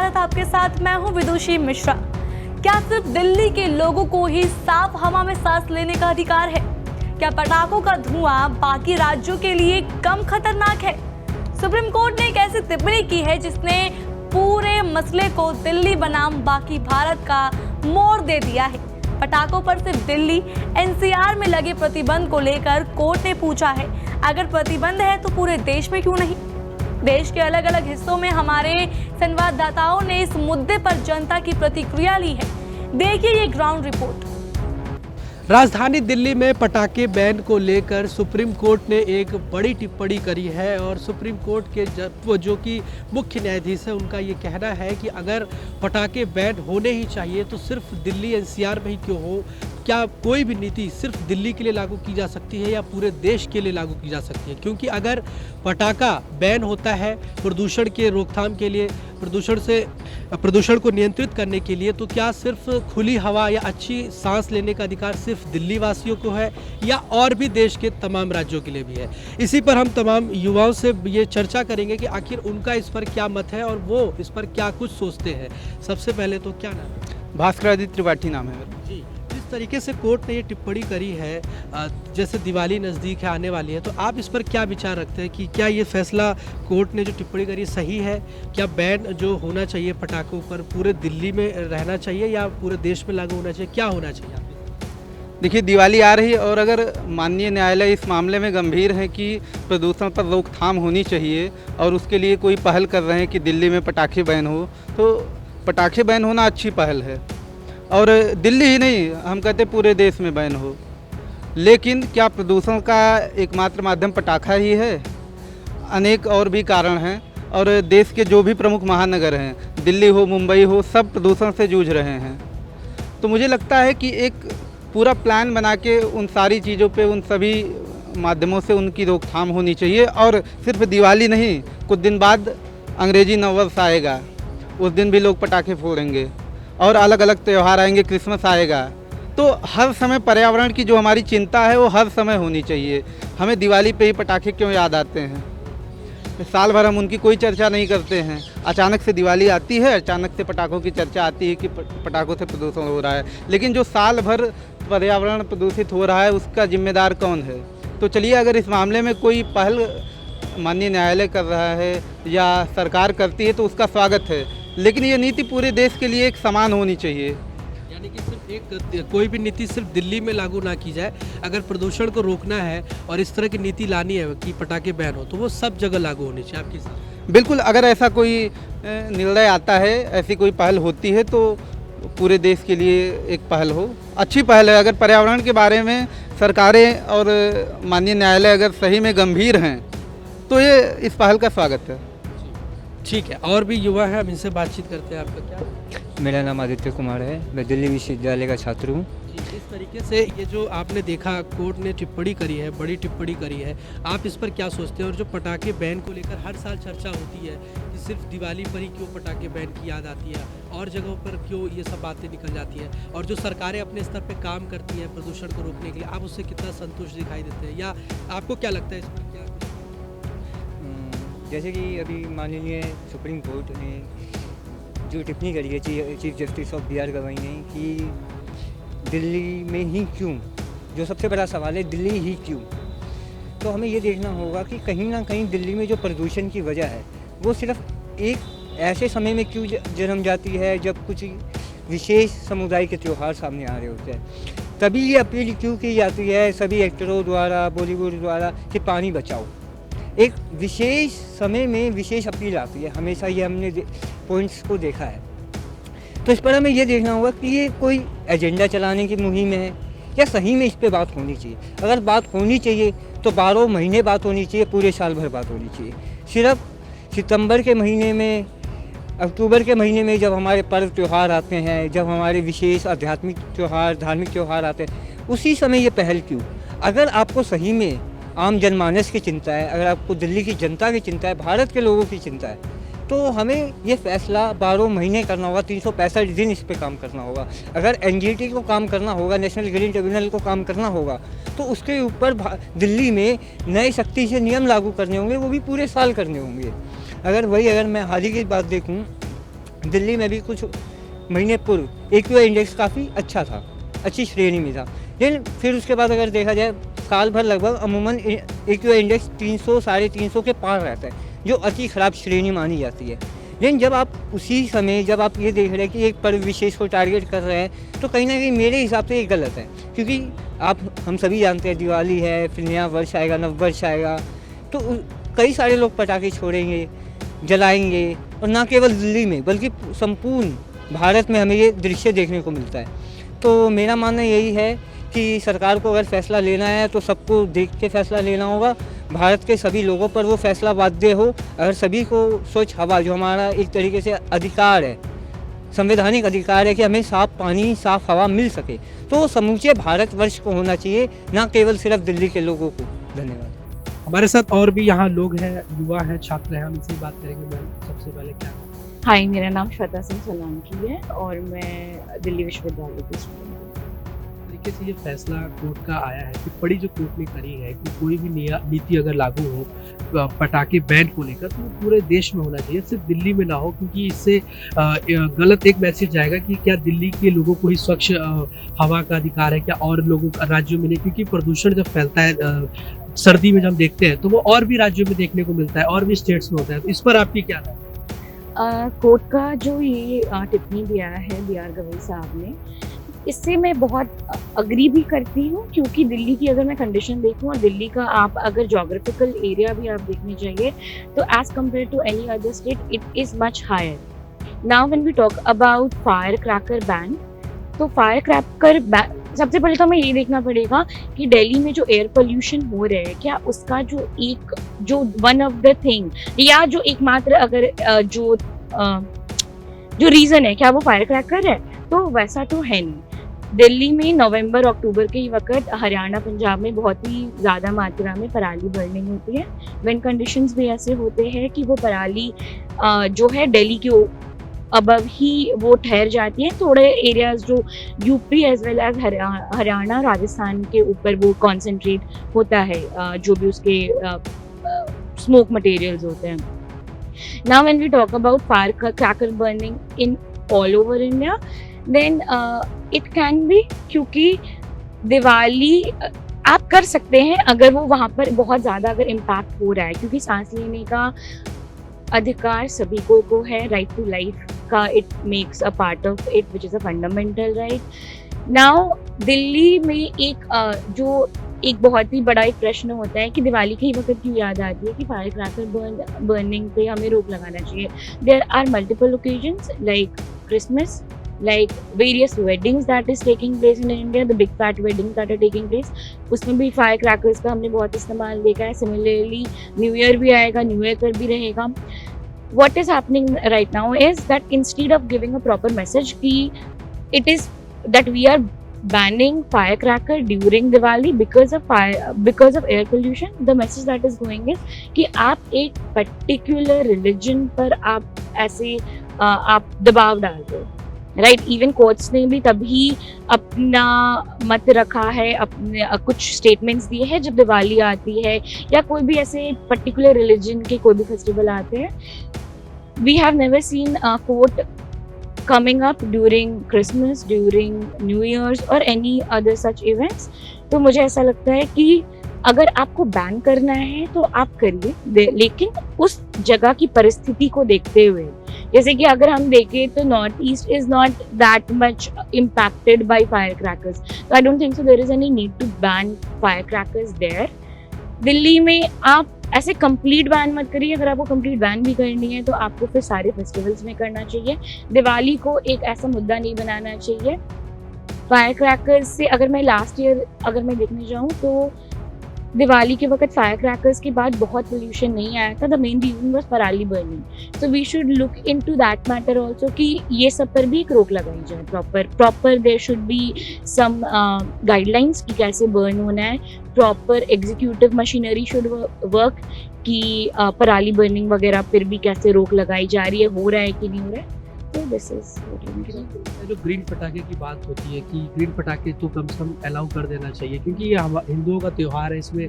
भारत आपके साथ मैं हूं विदुषी मिश्रा। क्या सिर्फ दिल्ली के लोगों को ही साफ हवा में सांस लेने का अधिकार है? क्या पटाखों का धुआं बाकी राज्यों के लिए कम खतरनाक है? सुप्रीम कोर्ट ने एक ऐसी टिप्पणी की है जिसने पूरे मसले को दिल्ली बनाम बाकी भारत का मोड़ दे दिया है। पटाखों पर सिर्फ दिल्ली एनसीआर में लगे प्रतिबंध को लेकर कोर्ट ने पूछा है, अगर प्रतिबंध है तो पूरे देश में क्यों नहीं? देश के अलग अलग हिस्सों में हमारे संवाददाताओं ने इस मुद्दे पर जनता की प्रतिक्रिया ली है। देखिए ये ग्राउंड रिपोर्ट। राजधानी दिल्ली में पटाखे बैन को लेकर सुप्रीम कोर्ट ने एक बड़ी टिप्पणी करी है और सुप्रीम कोर्ट के जो कि मुख्य न्यायाधीश है उनका ये कहना है कि अगर पटाखे बैन होने ही चाहिए तो सिर्फ दिल्ली एनसीआर में ही क्यों हो? क्या कोई भी नीति सिर्फ दिल्ली के लिए लागू की जा सकती है या पूरे देश के लिए लागू की जा सकती है? क्योंकि अगर पटाखा बैन होता है प्रदूषण के रोकथाम के लिए, प्रदूषण को नियंत्रित करने के लिए, तो क्या सिर्फ खुली हवा या अच्छी सांस लेने का अधिकार सिर्फ दिल्ली वासियों को है या और भी देश के तमाम राज्यों के लिए भी है? इसी पर हम तमाम युवाओं से ये चर्चा करेंगे कि आखिर उनका इस पर क्या मत है और वो इस पर क्या कुछ सोचते हैं। सबसे पहले तो क्या नाम है? भास्कर आदित्य त्रिपाठी नाम है मेरा। जी, जिस तरीके से कोर्ट ने ये टिप्पणी करी है, जैसे दिवाली नज़दीक है, आने वाली है, तो आप इस पर क्या विचार रखते हैं कि क्या ये फैसला कोर्ट ने जो टिप्पणी करी सही है? क्या बैन जो होना चाहिए पटाखों पर पूरे दिल्ली में रहना चाहिए या पूरे देश में लागू होना चाहिए? क्या होना चाहिए? देखिए, दिवाली आ रही है और अगर माननीय न्यायालय इस मामले में गंभीर है कि प्रदूषण पर रोकथाम होनी चाहिए और उसके लिए कोई पहल कर रहे हैं कि दिल्ली में पटाखे बैन हो, तो पटाखे बैन होना अच्छी पहल है और दिल्ली ही नहीं, हम कहते पूरे देश में बैन हो। लेकिन क्या प्रदूषण का एकमात्र माध्यम पटाखा ही है? अनेक और भी कारण हैं और देश के जो भी प्रमुख महानगर हैं, दिल्ली हो, मुंबई हो, सब प्रदूषण से जूझ रहे हैं। तो मुझे लगता है कि एक पूरा प्लान बना के उन सारी चीज़ों पे, उन सभी माध्यमों से उनकी रोकथाम होनी चाहिए। और सिर्फ दिवाली नहीं, कुछ दिन बाद अंग्रेजी नववर्ष आएगा, उस दिन भी लोग पटाखे फोड़ेंगे और अलग अलग त्यौहार आएंगे, क्रिसमस आएगा। तो हर समय पर्यावरण की जो हमारी चिंता है वो हर समय होनी चाहिए। हमें दिवाली पे ही पटाखे क्यों याद आते हैं? साल भर हम उनकी कोई चर्चा नहीं करते हैं, अचानक से दिवाली आती है, अचानक से पटाखों की चर्चा आती है कि पटाखों से प्रदूषण हो रहा है। लेकिन जो साल भर पर्यावरण प्रदूषित हो रहा है उसका जिम्मेदार कौन है? तो चलिए, अगर इस मामले में कोई पहल माननीय न्यायालय कर रहा है या सरकार करती है तो उसका स्वागत है, लेकिन ये नीति पूरे देश के लिए एक समान होनी चाहिए। यानी कि सिर्फ कोई भी नीति सिर्फ दिल्ली में लागू ना की जाए। अगर प्रदूषण को रोकना है और इस तरह की नीति लानी है कि पटाखे बैन हो, तो वो सब जगह लागू होनी चाहिए आपके साथ। बिल्कुल, अगर ऐसा कोई निर्णय आता है, ऐसी कोई पहल होती है तो पूरे देश के लिए एक पहल हो, अच्छी पहल है। अगर पर्यावरण के बारे में सरकारें और माननीय न्यायालय अगर सही में गंभीर हैं तो ये इस पहल का स्वागत है। ठीक है, और भी युवा है, हम इनसे बातचीत करते हैं। आपका क्या? मेरा नाम आदित्य कुमार है, मैं दिल्ली विश्वविद्यालय का छात्र हूँ। जी, इस तरीके से ये जो आपने देखा कोर्ट ने टिप्पणी करी है, बड़ी टिप्पणी करी है, आप इस पर क्या सोचते हैं? और जो पटाखे बैन को लेकर हर साल चर्चा होती है कि सिर्फ दिवाली पर ही क्यों पटाखे बैन की याद आती है और जगहों पर क्यों ये सब बातें निकल जाती हैं, और जो सरकारें अपने स्तर पर काम करती हैं प्रदूषण को रोकने के लिए, आप उससे कितना संतुष्ट दिखाई देते हैं या आपको क्या लगता है इस पर? क्या जैसे कि अभी माननीय सुप्रीम कोर्ट ने जो टिप्पणी करी है चीफ जस्टिस ऑफ बिहार गवाई ने कि दिल्ली में ही क्यों, जो सबसे बड़ा सवाल है दिल्ली ही क्यों, तो हमें ये देखना होगा कि कहीं ना कहीं दिल्ली में जो प्रदूषण की वजह है वो सिर्फ एक ऐसे समय में क्यों जन्म जाती है जब कुछ विशेष समुदाय के त्यौहार सामने आ रहे होते हैं। तभी ये अपील क्यों की जाती है सभी एक्टरों द्वारा, बॉलीवुड द्वारा, कि पानी बचाओ। एक विशेष समय में विशेष अपील आती है, हमेशा ये हमने पॉइंट्स को देखा है। तो इस पर हमें ये देखना होगा कि ये कोई एजेंडा चलाने की मुहिम है या सही में इस पे बात होनी चाहिए। अगर बात होनी चाहिए तो 12 महीने बात होनी चाहिए, पूरे साल भर बात होनी चाहिए। सिर्फ सितंबर के महीने में, अक्टूबर के महीने में जब हमारे पर्व त्यौहार आते हैं, जब हमारे विशेष आध्यात्मिक त्यौहार, धार्मिक त्यौहार आते हैं, उसी समय ये पहल क्यों? अगर आपको सही में आम जनमानस की चिंता है, अगर आपको दिल्ली की जनता की चिंता है, भारत के लोगों की चिंता है, तो हमें ये फैसला 12 महीने करना होगा, 365 दिन इस पे काम करना होगा। अगर एनजीटी को काम करना होगा, नेशनल ग्रीन ट्रिब्यूनल को काम करना होगा, तो उसके ऊपर दिल्ली में नए सख्ती से नियम लागू करने होंगे, वो भी पूरे साल करने होंगे। अगर मैं हाल ही की बात देखूँ दिल्ली में भी कुछ महीने पूर्व एक्यू इंडेक्स काफ़ी अच्छा था, अच्छी श्रेणी में था। लेकिन फिर उसके बाद अगर देखा जाए साल भर लगभग अमूमन एक्यू इंडेक्स 300 साढ़े 300 के पार रहता है, जो अति ख़राब श्रेणी मानी जाती है। लेकिन जब आप उसी समय जब आप ये देख रहे हैं कि एक पर्व विशेष को टारगेट कर रहे हैं, तो कहीं ना कहीं मेरे हिसाब से ये गलत है। क्योंकि हम सभी जानते हैं दिवाली है, फिर नया वर्ष आएगा, नव वर्ष आएगा, तो कई सारे लोग पटाखे छोड़ेंगे, जलाएंगे, और ना केवल दिल्ली में बल्कि संपूर्ण भारत में हमें ये दृश्य देखने को मिलता है। तो मेरा मानना यही है कि सरकार को अगर फैसला लेना है तो सबको देख के फैसला लेना होगा। भारत के सभी लोगों पर वो फैसला बाध्य हो। अगर सभी को स्वच्छ हवा, जो हमारा एक तरीके से अधिकार है, संवैधानिक अधिकार है कि हमें साफ़ पानी, साफ़ हवा मिल सके, तो समूचे भारतवर्ष को होना चाहिए, ना केवल सिर्फ दिल्ली के लोगों को। धन्यवाद। हमारे साथ और भी यहाँ लोग हैं, युवा हैं, छात्र हैं, हम इनसे बात करेंगे। मैम, सबसे पहले क्या? हाय, मेरा नाम श्वेता सिंह सोलंकी है और मैं दिल्ली विश्वविद्यालय की स्टूडेंट हूँ। तरीके से ये फैसला कोर्ट का आया है, टिप्पणी जो कोर्ट ने करी है कि कोई भी नीति अगर लागू हो पटाखे बैन को लेकर, तो वो पूरे देश में होना चाहिए, सिर्फ दिल्ली में ना हो, क्योंकि इससे गलत एक मैसेज जाएगा कि क्या दिल्ली के लोगों को ही स्वच्छ हवा का अधिकार है, क्या और लोगों राज्यों में नहीं? क्योंकि प्रदूषण जब फैलता है सर्दी में, जब हम देखते हैं तो वो और भी राज्यों में देखने को मिलता है, और भी स्टेट्स में होता है। तो इस पर आपकी क्या राय? कोर्ट का जो ये टिप्पणी दिया है बी.आर. गवई साहब ने, इससे मैं बहुत अग्री भी करती हूँ, क्योंकि दिल्ली की अगर मैं कंडीशन देखूँ और दिल्ली का आप अगर जोग्राफिकल एरिया भी आप देखने चाहिए, तो as compare to any other state it is much higher. Now when we talk about fire cracker ban, तो फायर क्रैकर बैन, सबसे पहले तो हमें ये देखना पड़ेगा कि दिल्ली में जो एयर पोल्यूशन हो रहा है, क्या उसका जो वन ऑफ द थिंग या जो एकमात्र अगर जो रीज़न है, क्या वो फायर क्रैकर है? तो वैसा तो है नहीं। दिल्ली में नवंबर अक्टूबर के वक्त हरियाणा पंजाब में बहुत ही ज़्यादा मात्रा में पराली बर्निंग होती है। विंड कंडीशंस भी ऐसे होते हैं कि वो पराली जो है दिल्ली के अबव ही वो ठहर जाती हैं। थोड़े एरियाज जो UP as well as Haryana, Rajasthan के ऊपर वो कॉन्सेंट्रेट होता है, जो भी उसके स्मोक मटेरियल्स होते हैं। Now when we talk about firecracker burning in all over India, then it can be, क्योंकि दिवाली आप कर सकते हैं अगर वो वहाँ पर बहुत ज़्यादा अगर इम्पैक्ट हो रहा है, क्योंकि सांस लेने का अधिकार सभी को है, राइट टू लाइफ का it makes a part of it which is a fundamental right. Now Delhi में एक बहुत ही बड़ा एक प्रश्न होता है कि दिवाली के ही वक्त क्यों याद आती है कि फायर क्रैकर बर्निंग पे हमें रोक लगाना चाहिए। There are multiple occasions like Christmas, like various weddings that is taking place in India, the big fat weddings that are taking place, उसमें भी फायर क्रैकर्स का हमने बहुत इस्तेमाल देखा है। सिमिलरली न्यू ईयर भी आएगा, न्यू ईयर पर भी रहेगा। What is happening right now is that instead of giving a proper message कि it is that we are banning firecracker during Diwali because of air pollution, the message that is going is कि आप एक particular religion पर आप ऐसे आप दबाव डाल रहे हो, राइट। इवन कोर्ट्स ने भी तभी अपना मत रखा है, अपने कुछ स्टेटमेंट्स दिए हैं जब दिवाली आती है या कोई भी ऐसे पर्टिकुलर रिलीजन के कोई भी फेस्टिवल आते हैं। We have never seen court coming up during Christmas, during New Year's or any other such events। तो मुझे ऐसा लगता है कि अगर आपको बैन करना है तो आप करिए, लेकिन उस जगह की परिस्थिति को देखते हुए। जैसे कि अगर हम देखें तो north east is not that much impacted by fire crackers, तो I don't think so there is any need to ban fire crackers there. Delhi में आप ऐसे कंप्लीट बैन मत करिए। अगर आपको कंप्लीट बैन भी करनी है तो आपको फिर सारे फेस्टिवल्स में करना चाहिए। दिवाली को एक ऐसा मुद्दा नहीं बनाना चाहिए। फायर क्रैकर्स से अगर मैं लास्ट ईयर अगर मैं देखने जाऊँ तो दिवाली के वक्त फायर क्रैकर्स के बाद बहुत पोल्यूशन नहीं आया था। The main reason was parali burning. So we should look into that matter also कि ये सब पर भी एक रोक लगाई जाए proper there should be some guidelines कि कैसे बर्न होना है। Proper executive machinery should work कि पराली बर्निंग वगैरह पर भी कैसे रोक लगाई जा रही है, हो रहा है कि नहीं हो रहा है। तो दिस इज जो ग्रीन पटाखे की बात होती है कि ग्रीन पटाखे तो कम से कम अलाउ कर देना चाहिए, क्योंकि ये हिंदुओं का त्यौहार है, इसमें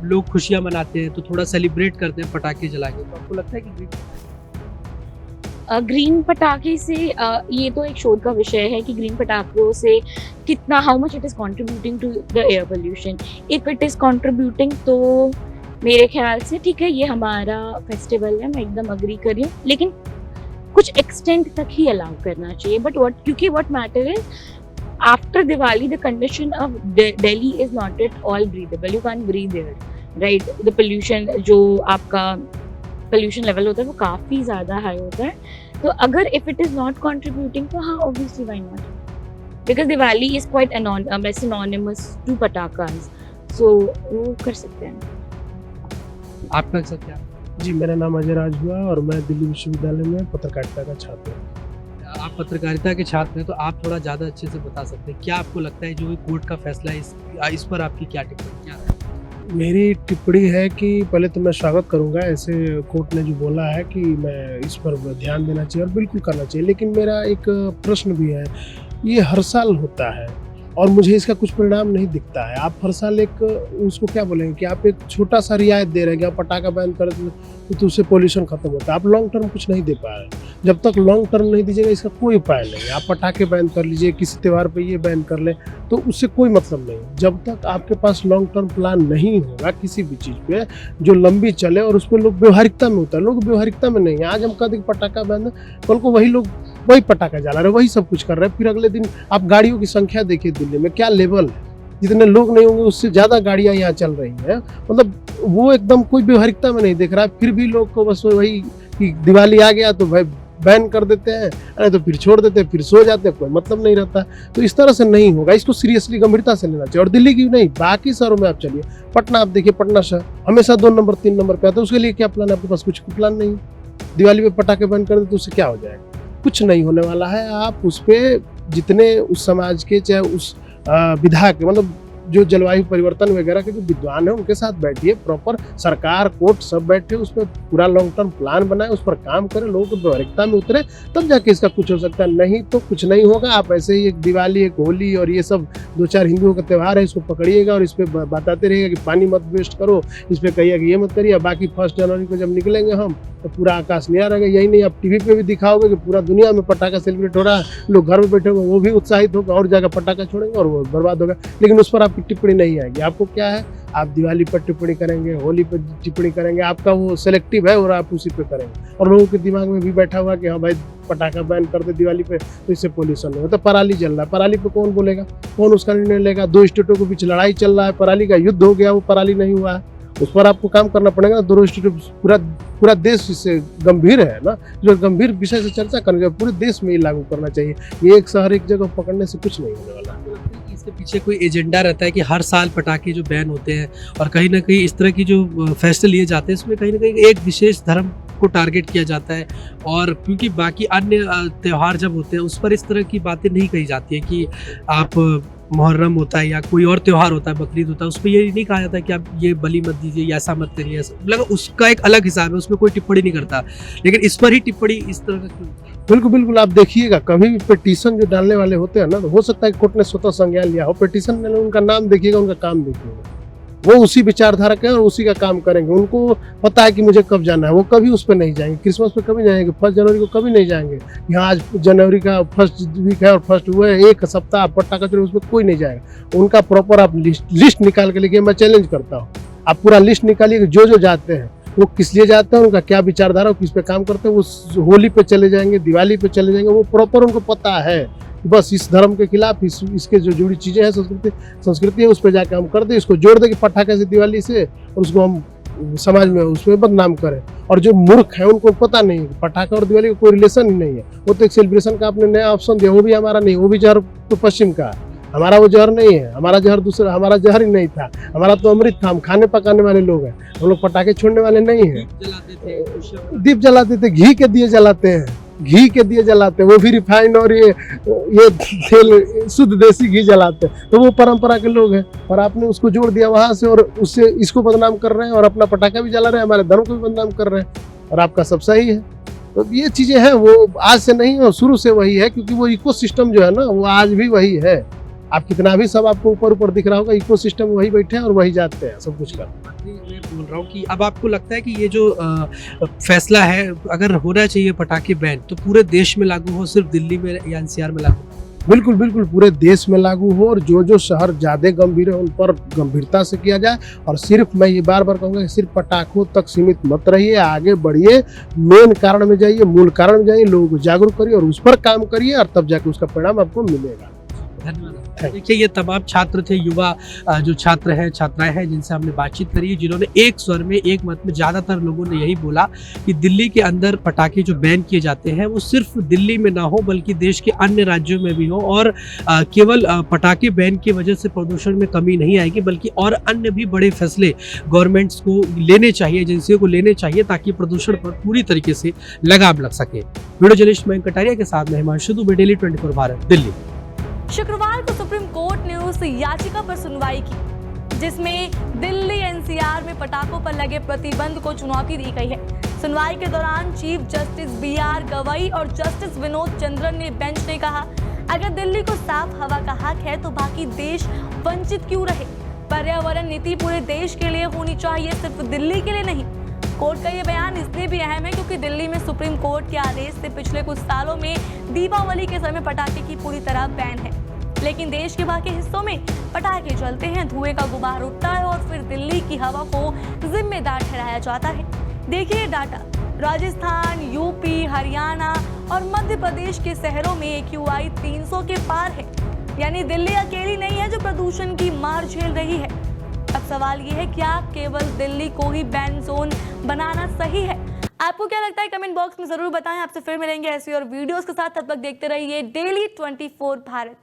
लोग खुशियाँ मनाते हैं तो थोड़ा सेलिब्रेट करते हैं पटाखे जला के। तो आपको लगता है कि ग्रीन ग्रीन पटाखे से ये तो एक शोध का विषय है कि ग्रीन पटाखों से कितना, how much it is contributing to the air pollution. If it is contributing तो मेरे ख्याल से ठीक है, ये हमारा फेस्टिवल है, मैं एकदम अग्री कर रही हूँ, लेकिन कुछ एक्सटेंट तक ही अलाउ करना चाहिए। बट क्योंकि what matter is after Diwali the condition of Delhi is not at all breathable, you can breath there, right. The pollution, जो आपका पोल्यूशन लेवल होता है वो काफ़ी ज़्यादा हाई होता है। तो अगर if it is not contributing तो हाँ, obviously why not, because Diwali is quite synonymous to पटाखास, सो वो कर सकते हैं। आपका सब क्या? जी, मेरा नाम अजय राज हुआ और मैं दिल्ली विश्वविद्यालय में पत्रकारिता का छात्र हूँ। आप पत्रकारिता के छात्र हैं तो आप थोड़ा ज़्यादा अच्छे से बता सकते हैं, क्या आपको लगता है जो भी कोर्ट का फैसला है इस पर आपकी क्या टिप्पणी क्या है? मेरी टिप्पणी है कि पहले तो मैं स्वागत करूंगा, ऐसे कोर्ट ने जो बोला है कि मैं इस पर ध्यान देना चाहिए और बिल्कुल करना चाहिए। लेकिन मेरा एक प्रश्न भी है, ये हर साल होता है और मुझे इसका कुछ परिणाम नहीं दिखता है। आप हर साल एक उसको क्या बोलेंगे कि आप एक छोटा सा रियायत दे रहे हैं कि आप पटाखा बैन कर तो उससे पोल्यूशन खत्म होता है। आप लॉन्ग टर्म कुछ नहीं दे पा रहे। जब तक लॉन्ग टर्म नहीं दीजिएगा इसका कोई उपाय नहीं। आप पटाखे बैन कर लीजिए, किसी त्यौहार पे ये बैन कर लें, तो उससे कोई मतलब नहीं। जब तक आपके पास लॉन्ग टर्म प्लान नहीं होगा किसी भी चीज़ पे जो लंबी चले और उस पर लोग व्यवहारिकता में होता है, लोग व्यवहारिकता में नहीं है। आज हम कहते पटाखा बैन, कल को वही लोग वही पटाखा जला रहे, वही सब कुछ कर रहे हैं। फिर अगले दिन आप गाड़ियों की संख्या देखिए दिल्ली में क्या लेवल है, जितने लोग नहीं होंगे उससे ज़्यादा गाड़ियाँ यहाँ चल रही हैं। मतलब वो एकदम कोई व्यवहारिकता में नहीं दिख रहा है। फिर भी लोग को बस वही कि दिवाली आ गया तो भाई बैन कर देते हैं, अरे तो फिर छोड़ देते हैं, फिर सो जाते हैं, कोई मतलब नहीं रहता। तो इस तरह से नहीं होगा, इसको सीरियसली गंभीरता से लेना चाहिए। और दिल्ली की नहीं, बाकी शहरों में आप चलिए, पटना आप देखिए, पटना शहर हमेशा 2 नंबर 3 नंबर पे आता है। उसके लिए क्या प्लान है आपके पास? कुछ प्लान नहीं। दिवाली में पटाखे बैन कर दे तो उससे क्या हो जाएगा? कुछ नहीं होने वाला है। आप उस पर जितने उस समाज के चाहे उस विधा के, मतलब जो जलवायु परिवर्तन वगैरह के जो विद्वान है उनके साथ बैठिए, प्रॉपर सरकार कोर्ट सब बैठे, उस पर पूरा लॉन्ग टर्म प्लान बनाए, उस पर काम करें, लोगों को व्यवहारिकता में उतरे, तब जाके इसका कुछ हो सकता है। नहीं तो कुछ नहीं होगा। आप ऐसे ही एक दिवाली, एक होली और ये सब 2-4 हिंदुओं का त्यौहार है, इसको पकड़िएगा और इस पर बताते रहिएगा कि पानी मत वेस्ट करो, इस पर कहिएगा कि ये मत करिए। बाकी 1 जनवरी को जब निकलेंगे हम तो पूरा आकाश नीला रहेगा। यही नहीं, आप टीवी पे भी दिखाओगे कि पूरा दुनिया में पटाखा सेलिब्रेट हो रहा है, लोग घर में बैठे होंगे, वो भी उत्साहित होगा और जगह पटाखा छोड़ेंगे और वो बर्बाद होगा। लेकिन उस पर आपकी टिप्पणी नहीं आएगी। आपको क्या है, आप दिवाली पर टिप्पणी करेंगे, होली पर टिप्पणी करेंगे, आपका वो सेलेक्टिव है और आप उसी पे करेंगे। और लोगों के दिमाग में भी बैठा हुआ कि हाँ भाई पटाखा बैन कर दे दिवाली पे तो इससे पोल्यूशन नहीं होता। पराली जल रहा है, पराली पे कौन बोलेगा, कौन उसका निर्णय लेगा? 2 स्टेटों के बीच लड़ाई चल रहा है, पराली का युद्ध हो गया, वो पराली नहीं हुआ है, उस पर आपको काम करना पड़ेगा। 2 स्टेटों पूरा देश इससे गंभीर है ना, जो गंभीर विषय से चर्चा करेंगे, पूरे देश में ये लागू करना चाहिए। ये एक शहर एक जगह पकड़ने से कुछ नहीं होने वाला। इसके पीछे कोई एजेंडा रहता है कि हर साल पटाखे जो बैन होते हैं और कहीं ना कहीं इस तरह की जो फैसले लिए जाते हैं उसमें कहीं ना कहीं एक विशेष धर्म को टारगेट किया जाता है, और क्योंकि बाकी अन्य त्यौहार जब होते हैं उस पर इस तरह की बातें नहीं कही जाती है कि आप मुहर्रम होता है या कोई और त्यौहार होता है, बकरीद होता है, उस पर ये नहीं कहा जाता है कि आप ये बलि मत दीजिए या ऐसा मत करिए। मतलब उसका एक अलग हिसाब है, उसमें कोई टिप्पणी नहीं करता, लेकिन इस पर ही टिप्पणी इस तरह का क्यों? बिल्कुल बिल्कुल, आप देखिएगा कभी भी पिटीशन जो डालने वाले होते हैं ना, तो हो सकता है कोर्ट ने स्वतः संज्ञान लिया हो, पिटीशन में उनका नाम देखिएगा, उनका काम देखिएगा, वो उसी विचारधारा के और उसी का काम करेंगे। उनको पता है कि मुझे कब जाना है, वो कभी उस पर नहीं जाएंगे। क्रिसमस पे कभी जाएंगे, 1 जनवरी को कभी नहीं जाएंगे। यहाँ आज जनवरी का 1st वीक है और 1st हुआ है, 1 सप्ताह पटाखा चले, उसमें कोई नहीं जाएगा। उनका प्रॉपर आप लिस्ट निकाल के लेके, मैं चैलेंज करता हूँ, आप पूरा लिस्ट निकालिए कि जो जाते हैं वो किस लिए जाते हैं, उनका क्या विचारधारा, किस पे काम करते हैं। वो होली पे चले जाएंगे, दिवाली पे चले जाएंगे, वो प्रॉपर उनको पता है। बस इस धर्म के खिलाफ इसके जो जुड़ी चीज़ें हैं, संस्कृति है, उस पर जाकर हम कर दें, इसको जोड़ दें कि पटाखे से दिवाली से, और उसको हम समाज में उसमें बदनाम करें। और जो मूर्ख है उनको पता नहीं है कि पटाखा और दिवाली का कोई रिलेशन ही नहीं है। वो तो एक सेलिब्रेशन का आपने नया ऑप्शन दिया, वो भी हमारा नहीं, वो भी जहर तो पश्चिम का है, हमारा वो जहर नहीं है। हमारा जहर दूसरा, हमारा जहर ही नहीं था, हमारा तो अमृत था। हम खाने पकाने वाले लोग हैं, हम लोग पटाखे छोड़ने वाले नहीं हैं। दीप जलाते थे, घी के दिए जलाते हैं, घी के दिए जलाते हैं, वो भी रिफाइंड और ये तेल शुद्ध देसी घी जलाते हैं। तो वो परंपरा के लोग हैं, और आपने उसको जोड़ दिया वहाँ से, और उससे इसको बदनाम कर रहे हैं और अपना पटाखा भी जला रहे हैं, हमारे धर्म को भी बदनाम कर रहे हैं, और आपका सब सही है। तो ये चीज़ें हैं, वो आज से नहीं है, शुरू से वही है, क्योंकि वो इकोसिस्टम जो है ना, वो आज भी वही है। आप कितना भी सब आपको ऊपर ऊपर दिख रहा होगा, इकोसिस्टम वही बैठे हैं और वही जाते हैं सब कुछ कर। बोल रहा हूँ कि अब आपको लगता है कि ये जो फैसला है, अगर होना चाहिए पटाखे बैन, तो पूरे देश में लागू हो, सिर्फ दिल्ली में या एनसीआर में लागू हो? बिल्कुल बिल्कुल पूरे देश में लागू हो, और जो शहर ज़्यादा गंभीर है उन पर गंभीरता से किया जाए। और सिर्फ मैं ये बार बार कहूँगा कि सिर्फ पटाखों तक सीमित मत रहिए, आगे बढ़िए, मेन कारण में जाइए, मूल कारण में जाइए, लोगों को जागरूक करिए और उस पर काम करिए, और तब जाके उसका परिणाम आपको मिलेगा। धन्यवाद। देखिए, ये तमाम छात्र थे, युवा जो छात्र हैं, छात्राएं हैं, जिनसे हमने बातचीत करी है, जिन्होंने एक स्वर में, एक मत में, ज़्यादातर लोगों ने यही बोला कि दिल्ली के अंदर पटाखे जो बैन किए जाते हैं वो सिर्फ दिल्ली में ना हो बल्कि देश के अन्य राज्यों में भी हो, और केवल पटाखे बैन की वजह से प्रदूषण में कमी नहीं आएगी, बल्कि और अन्य भी बड़े फैसले गवर्नमेंट्स को लेने चाहिए, एजेंसियों को लेने चाहिए, ताकि प्रदूषण पर पूरी तरीके से लगाम लग सके। वीडियो जर्नलिस्ट मयंक कटारिया के साथ मैं हिमांशु दुबे, डेली 24 भारत, दिल्ली। शुक्रवार को सुप्रीम कोर्ट ने उस याचिका पर सुनवाई की जिसमें दिल्ली एनसीआर में पटाखों पर लगे प्रतिबंध को चुनौती दी गई है। सुनवाई के दौरान चीफ जस्टिस BR गवई और जस्टिस विनोद चंद्रन ने बेंच ने कहा, अगर दिल्ली को साफ हवा का हक है तो बाकी देश वंचित क्यों रहे? पर्यावरण नीति पूरे देश के लिए होनी चाहिए, सिर्फ दिल्ली के लिए नहीं। कोर्ट का ये बयान इसलिए भी अहम है क्योंकि दिल्ली में सुप्रीम कोर्ट के आदेश से पिछले कुछ सालों में दीपावली के समय पटाखे की पूरी तरह बैन है, लेकिन देश के बाकी हिस्सों में पटाखे चलते हैं, धुएं का गुबार उठता है और फिर दिल्ली की हवा को जिम्मेदार ठहराया जाता है। देखिए डाटा, राजस्थान, यूपी, हरियाणा और मध्य प्रदेश के शहरों में AQI 300 के पार है, यानी दिल्ली अकेली नहीं है जो प्रदूषण की मार झेल रही है। अब सवाल ये है, क्या केवल दिल्ली को ही बैन जोन बनाना सही है? आपको क्या लगता है? कमेंट बॉक्स में जरूर बताएं। आपसे फिर मिलेंगे ऐसी और वीडियोस के साथ, तब तक देखते रहिए डेली 24 भारत।